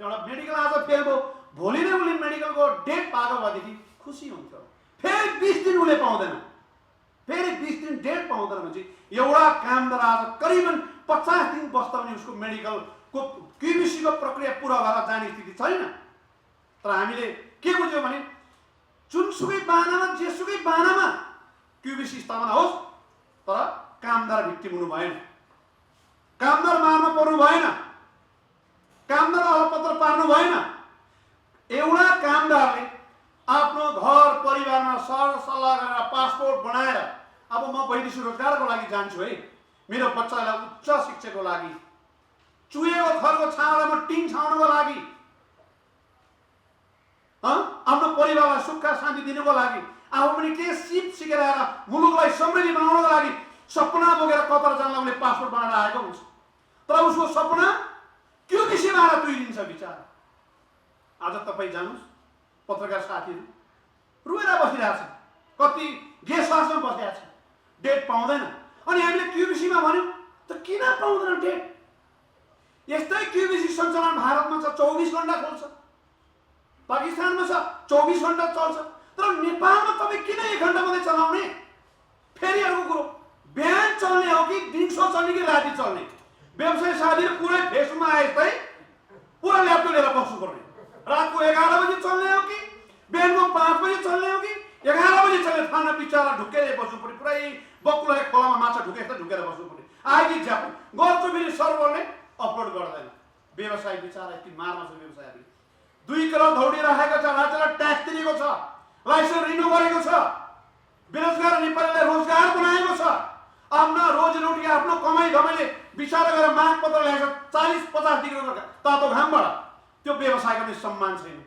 एउटा मेडिकल आज फेल भयो, भोलि नै उसले मेडिकलको डेट पाएको भएदेखि खुसी हुन्थ्यो। फेरि 20 दिन उसले पाउँदैन, फेरि 20 दिन डेट पाउँदैन भने एउटा कामदार आज करिबन 50 दिन बस्दा पनि उसको मेडिकलको क्युबिसीको प्रक्रिया पुरा भएर जाने स्थिति छैन। तर हामीले के बुझ्यौँ भने जुनसुकै बाहनामा जेसुकै बाहनामा क्युबिसी स्थापना होस्, तर कामदार भिक्टिम हुनु भएन, कामदार मारमा पर्नु भएन, कामदार अलपत्र पार्नु भएन। एउटा कामदारले आफ्नो घर परिवारमा सरसल्लाह गरेर पासपोर्ट बनाएर अब म वैदेशिक रोजगारको लागि जान्छु है, मेरो बच्चालाई उच्च शिक्षाको लागि, चुहेको घरको छानालाई म टिन छाउनको लागि, आफ्नो परिवारलाई सुख शान्ति दिनुको लागि, आफू पनि के सिप सिकेर आएर मुलुकलाई समृद्धि बनाउनको लागि सपना बोकेर कतार जानलाई उसले पासपोर्ट बनाएर आएको हुन्छ। तर उसको सपना क्युबिसीमा आएर तुइदिन्छ बिचारा। आज तपाईँ जानुहोस्, पत्रकार साथीहरू रुएर बसिरहेछ, कति गेस्ट हाउसमा बसिरहेको छ, डेट पाउँदैन। अनि हामीले क्युबिसीमा भन्यौँ त किन पाउँदैन डेट? यस्तै क्युबिसी सञ्चालन भारतमा छ, 24 घण्टा खोल्छ, पाकिस्तानमा छ 24 घण्टा चल्छ, तर नेपालमा तपाईँ किन 1 घण्टा मात्रै चलाउने? फेरि अर्को कुरो, बिहान चल्ने हो कि दिउँसो चल्ने कि राति चल्ने? व्यवसाय साथीहरू पुरै फेसबुकमा आए जस्तै पुरा ल्यापटप लिएर बस्नुपर्ने, रातको 11 बजी चल्ने हो कि बिहानको 5 बजी चल्ने हो कि 11 बजी चल्ने? थाना बिचारा ढुकेर बस्नु पर्ने, पुरै बकुलाले खोलामा माछा ढुकेर ढुकेर बस्नु पर्ने। आइडी झ्याप गर्छु फेरि सर्भरले अपलोड गर्दैन। व्यवसाय बिचारा यति मारमा छ व्यवसायले। 2 करोड दौडिरहेको छ, राज्यलाई ट्याक्स तिरेको छ, लाइसेन्स रिन्यू गरेको छ, बेरोजगार नेपालीलाई रोजगार बनाएको छ, आफ्नो रोजीरोटी आफ्नो कमाइ धमाइले विचार गरेर माग पत्र ल्याएको 40-50 डिग्री तातो घामबाट त्यो व्यवसायको पनि सम्मान छैन।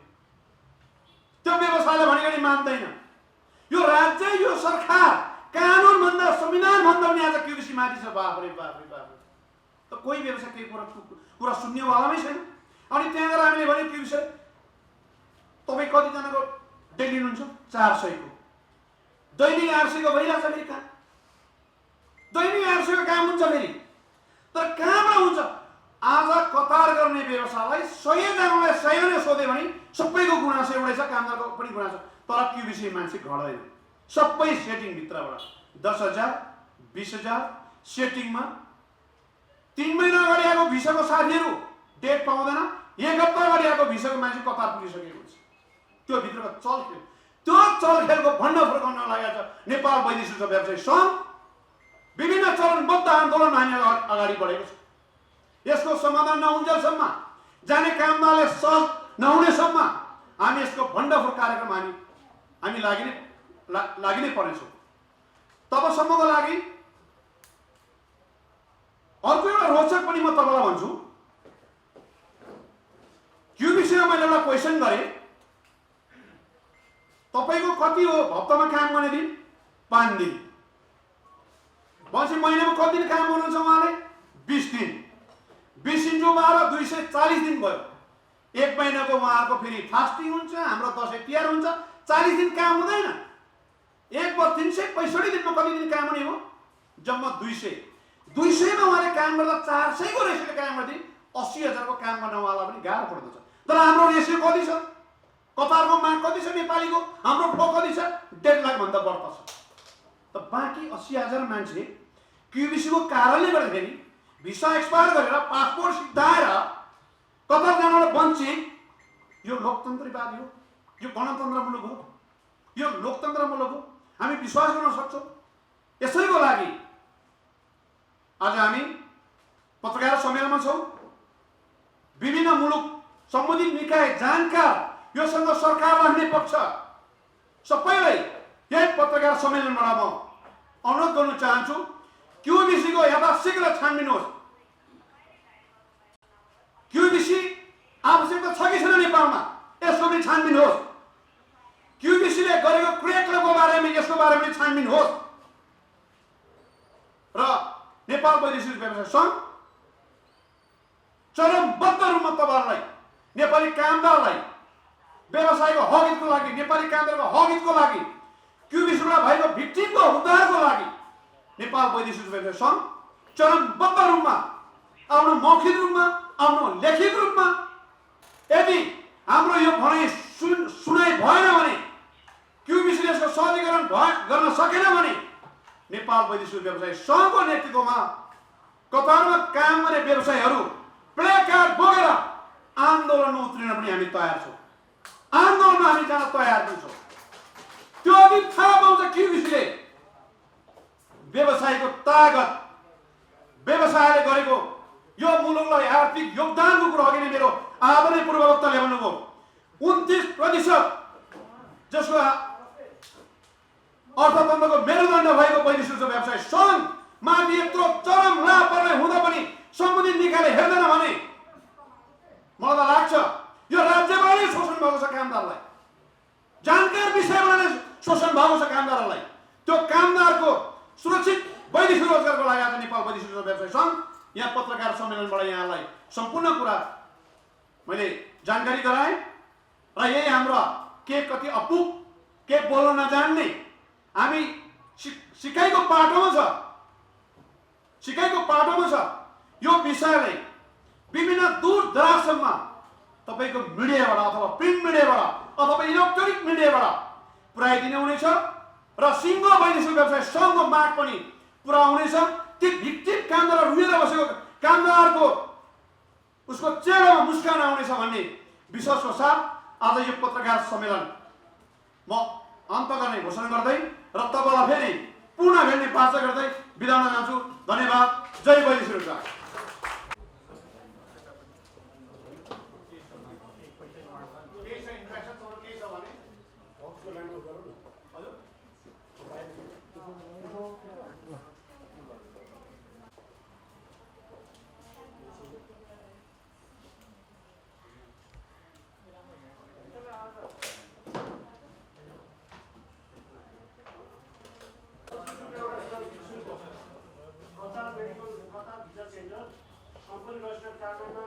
त्यो व्यवसायले भनेको नि मान्दैन। यो राज्य, यो सरकार कानुनभन्दा संविधानभन्दा पनि आज क्युबिसी माथि छ। बाफरे बाफरे बाफरे। त कोही व्यवसाय केही कुरा सुन्नेवालामै छैन। अनि त्यहाँ गएर हामीले भने क्युबिसी तपाईँ कतिजनाको डेली लिनुहुन्छ? 400 को दैनिक 800 को भइरहेछ फेरि काम। दैनिक 800 को काम हुन्छ फेरि। तर कहाँबाट हुन्छ? आज कतार गर्ने व्यवसायलाई 100 जनालाई 100 नै सोधे भने सबैको गुनासो एउटै छ, कामदारको पनि गुनासो। तर क्युबिसी मान्छे घट्दैन। सबै सेटिङ भित्रबाट 10,000 20,000 सेटिङमा 3 महिना अगाडि आएको भिसाको साथीहरू डेट पाउँदैन। 1 हप्ता अगाडि आएको भिसाको मान्छे कतार पुगिसकेको हुन्छ। त्यो भित्रको चलखेल, त्यो चलखेलको भण्ड फर्काउन लागेको छ नेपाल वैदेशिक व्यवसाय सङ्घ। विभिन्न चरणबद्ध आन्दोलन हामी अगाडि बढेको छ। यसको समाधान नहुन्जेलसम्म, जाने कामदारले सहज नहुनेसम्म हामी यसको भण्डफोड कार्यक्रम हामी लागि नै पर्नेछौँ। तबसम्मको लागि अर्को एउटा रोचक पनि म तपाईँलाई भन्छु। क्युबिसीमा मैले एउटा क्वेसन गरेँ, तपाईँको कति हो हप्तामा काम गर्ने दिन? 5 दिन। भनेपछि महिनामा कति दिन काम गर्नुहुन्छ उहाँले? 20 दिन। 20 × 12 240 दिन भयो। 1 महिनाको उहाँहरूको फेरि फास्टिङ हुन्छ, हाम्रो दसैँ तिहार हुन्छ। 40 दिन काम हुँदैन। 1 वर्ष 365 दिनमा कति दिन काम हुने हो? जम्मा 200। 200 मा उहाँले काम गर्दा 400 को रेसियोले काम गर्दै 80,000 को काम गर्न उहाँलाई पनि गाह्रो पर्दछ। तर हाम्रो रेसियो कति छ? कतारको माग कति छ? नेपालीको हाम्रो फ्लो कति छ? 1.5 लाख भन्दा बढ्ता छ। त बाँकी 80,000 मान्छे क्युबिसीको कारणले गर्दाखेरि भिसा एक्सपायर गरेर पासपोर्ट सिद्धाएर कतार जानबाट वञ्चित। यो लोकतन्त्रवादी हो, यो गणतन्त्र मुलुक हो, यो लोकतन्त्र मुलुक हो। हामी विश्वास गर्न सक्छौँ। यसैको लागि आज हामी पत्रकार सम्मेलनमा छौँ। विभिन्न मुलुक सम्बन्धित निकाय, जानकार, योसँग सरकार राख्ने पक्ष सबैलाई यही पत्रकार सम्मेलनबाट म अनुरोध गर्न चाहन्छु, क्युबिसीको यथाशीघ्र छानबिन होस्। क्युबिसी आवश्यकता छ कि छैन नेपालमा, यसको पनि छानबिन होस्। क्युबिसीले गरेको क्रियाकलापको बारेमा यसको बारेमा पनि छानबिन होस्। र नेपाल वैदेशिक व्यवसाय सङ्घ चरमबद्ध रूपमा तपाईँहरूलाई, नेपाली कामदारलाई व्यवसायको हक हितको लागि, नेपाली कामदारको हक हितको लागि, क्युबिसीबाट भएको भिक्टिमको उद्धारको लागि नेपाल वैदेशिक व्यवसाय सङ्घ चरमबद्ध रूपमा, आफ्नो मौखिक रूपमा, आफ्नो लेखित रूपमा, यदि हाम्रो यो भनाइ सुनाइ भएन भने, क्युबिसीले यसको सहजीकरण गर्न सकेन भने नेपाल वैदेशिक व्यवसाय सङ्घको नेतृत्वमा कतारमा काम गर्ने व्यवसायीहरू प्ले कार्ड बोकेर आन्दोलनमा उत्रिन पनि हामी तयार छौँ। आन्दोलनमा हामी जान तयार पनि छौँ। त्यो अघि थाहा पाउँछ क्युबिसीले व्यवसायको तागत, व्यवसायले गरेको यो मुलुकलाई आर्थिक योगदानको कुरो अघि नै मेरो आदरणीय पूर्ववक्ताले भन्नुभयो। 29% जसको अर्थतन्त्रको मेरुदण्ड भएको वैदेशिक व्यवसाय सङ्घ माथि यत्रो चरम लापरवाही हुँदा पनि सम्बन्धित निकायले हेर्दैन भने मलाई त लाग्छ यो राज्यबाट नै शोषण भएको छ कामदारलाई, जानकार विषयबाट नै शोषण भएको छ कामदारलाई। त्यो कामदारको सुरक्षित वैदेशिक रोजगारको लागि आज नेपाल वैदेशिक व्यवसाय सङ्घ यहाँ पत्रकार सम्मेलनबाट यहाँलाई सम्पूर्ण कुरा मैले जानकारी गराएँ। र यही हाम्रो के कति अपुग, के बोल्न नजान्ने, हामी सिकाइको पाटोमा छ, सिकाइको पाटोमा छ। यो विषयलाई विभिन्न दूर दराजसम्म तपाईँको मिडियाबाट अथवा प्रिन्ट मिडियाबाट अथवा इलेक्ट्रोनिक मिडियाबाट पुर्याइदिने हुनेछ र सिङ्गो वैदेशिक व्यवसाय सङ्घको माग पनि पुरा हुनेछ। ती भिक्टिम कामदार रुएर बसेको कामदारको उसको चेहरामा मुस्कान आउनेछ भन्ने विश्वासको साथ आज यो पत्रकार सम्मेलन म अन्त गर्ने घोषणा गर्दै र तपाईँलाई फेरि पुनः भेट्ने बाचा गर्दै बिदा हुन जान्छु। धन्यवाद। जय वैदेशिक रोजगार। सम्पूर्ण रजिस्टर्ड कार्यालयमा